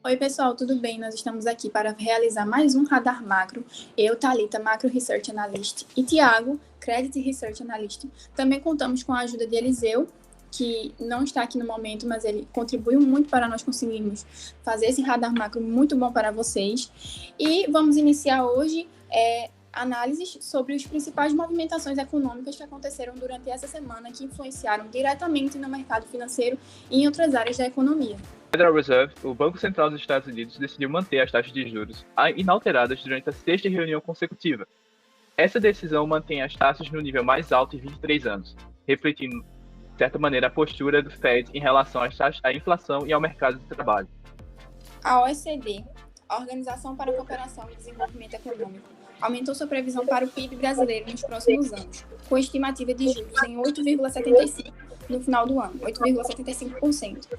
Oi, pessoal, tudo bem? Nós estamos aqui para realizar mais um Radar Macro. Eu, Thalita, Macro Research Analyst, e Tiago, Credit Research Analyst. Também contamos com a ajuda de Eliseu, que não está aqui no momento, mas ele contribuiu muito para nós conseguirmos fazer esse Radar Macro muito bom para vocês. E vamos iniciar hoje análises sobre as principais movimentações econômicas que aconteceram durante essa semana, que influenciaram diretamente no mercado financeiro e em outras áreas da economia. Federal Reserve, o Banco Central dos Estados Unidos, decidiu manter as taxas de juros inalteradas durante a sexta reunião consecutiva. Essa decisão mantém as taxas no nível mais alto em 23 anos, refletindo, de certa maneira, a postura do Fed em relação à inflação e ao mercado de trabalho. A OECD, a Organização para a Cooperação e Desenvolvimento Econômico, aumentou sua previsão para o PIB brasileiro nos próximos anos, com estimativa de juros em 8,75% no final do ano, 8,75%.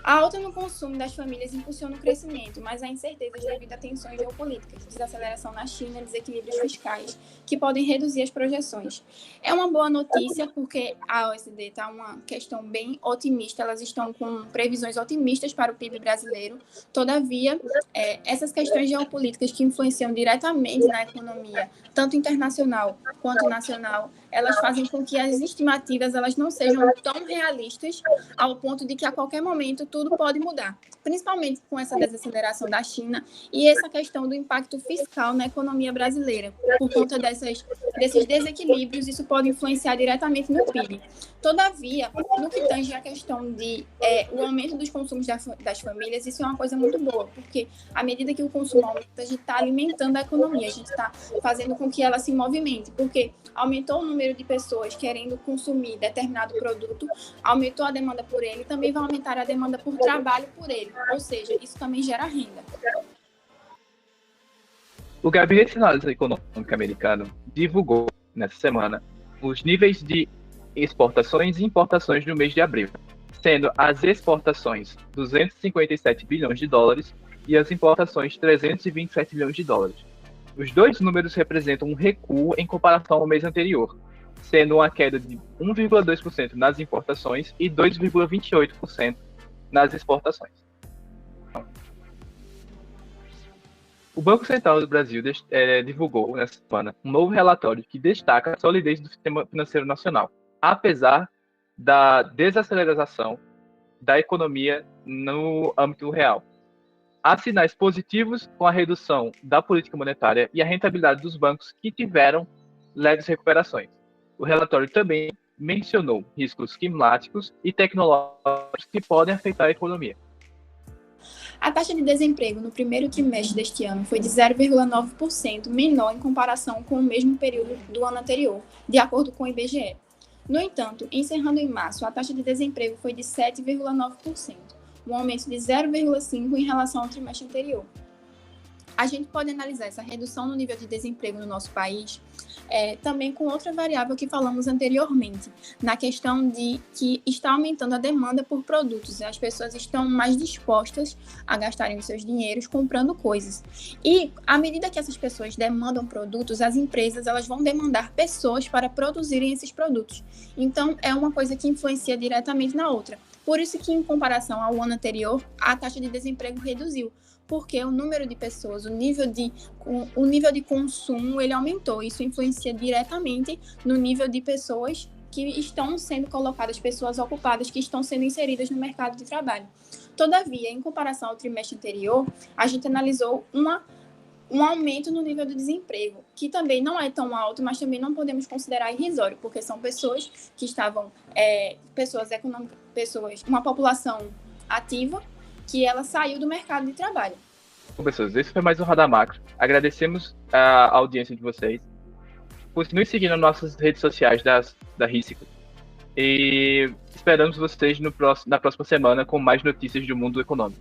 A alta no consumo das famílias impulsiona o crescimento, mas há incertezas devido a tensões geopolíticas, desaceleração na China, desequilíbrios fiscais, que podem reduzir as projeções. É uma boa notícia porque a OECD está uma questão bem otimista, elas estão com previsões otimistas para o PIB brasileiro. Todavia, essas questões geopolíticas que influenciam diretamente na economia, tanto internacional quanto nacional, elas fazem com que as estimativas elas não sejam tão realistas ao ponto de que a qualquer momento tudo pode mudar, principalmente com essa desaceleração da China e essa questão do impacto fiscal na economia brasileira. Por conta desses desequilíbrios, isso pode influenciar diretamente no PIB. Todavia, no que tange a questão de o aumento dos consumos das famílias, isso é uma coisa muito boa, porque à medida que o consumo aumenta, a gente está alimentando a economia, a gente está fazendo com que ela se movimente, porque aumentou o número de pessoas querendo consumir determinado produto, aumentou a demanda por ele, também vai aumentar a demanda por trabalho por ele, ou seja, isso também gera renda. O Gabinete de Análise Econômica americano divulgou, nessa semana, os níveis de exportações e importações no mês de abril, sendo as exportações 257 bilhões de dólares e as importações 327 bilhões de dólares. Os dois números representam um recuo em comparação ao mês anterior, sendo uma queda de 1,2% nas importações e 2,28% nas exportações. O Banco Central do Brasil divulgou nesta semana um novo relatório que destaca a solidez do sistema financeiro nacional, apesar da desaceleração da economia no âmbito real. Há sinais positivos com a redução da política monetária e a rentabilidade dos bancos que tiveram leves recuperações. O relatório também mencionou riscos climáticos e tecnológicos que podem afetar a economia. A taxa de desemprego no primeiro trimestre deste ano foi de 0,9% menor em comparação com o mesmo período do ano anterior, de acordo com o IBGE. No entanto, encerrando em março, a taxa de desemprego foi de 7,9%, um aumento de 0,5% em relação ao trimestre anterior. A gente pode analisar essa redução no nível de desemprego no nosso país também com outra variável que falamos anteriormente, na questão de que está aumentando a demanda por produtos. As pessoas estão mais dispostas a gastarem os seus dinheiros comprando coisas. E, à medida que essas pessoas demandam produtos, as empresas elas vão demandar pessoas para produzirem esses produtos. Então, é uma coisa que influencia diretamente na outra. Por isso que, em comparação ao ano anterior, a taxa de desemprego reduziu, porque o número de pessoas, o nível de consumo, ele aumentou. Isso influencia diretamente no nível de pessoas que estão sendo colocadas, pessoas ocupadas, que estão sendo inseridas no mercado de trabalho. Todavia, em comparação ao trimestre anterior, a gente analisou um aumento no nível do desemprego, que também não é tão alto, mas também não podemos considerar irrisório, porque são pessoas que estavam, pessoas econômicas, uma população ativa, que ela saiu do mercado de trabalho. Bom, pessoas, esse foi mais um Radar Macro. Agradecemos a audiência de vocês. Continue seguindo as nossas redes sociais da Risco. E esperamos vocês na próxima semana com mais notícias do mundo econômico.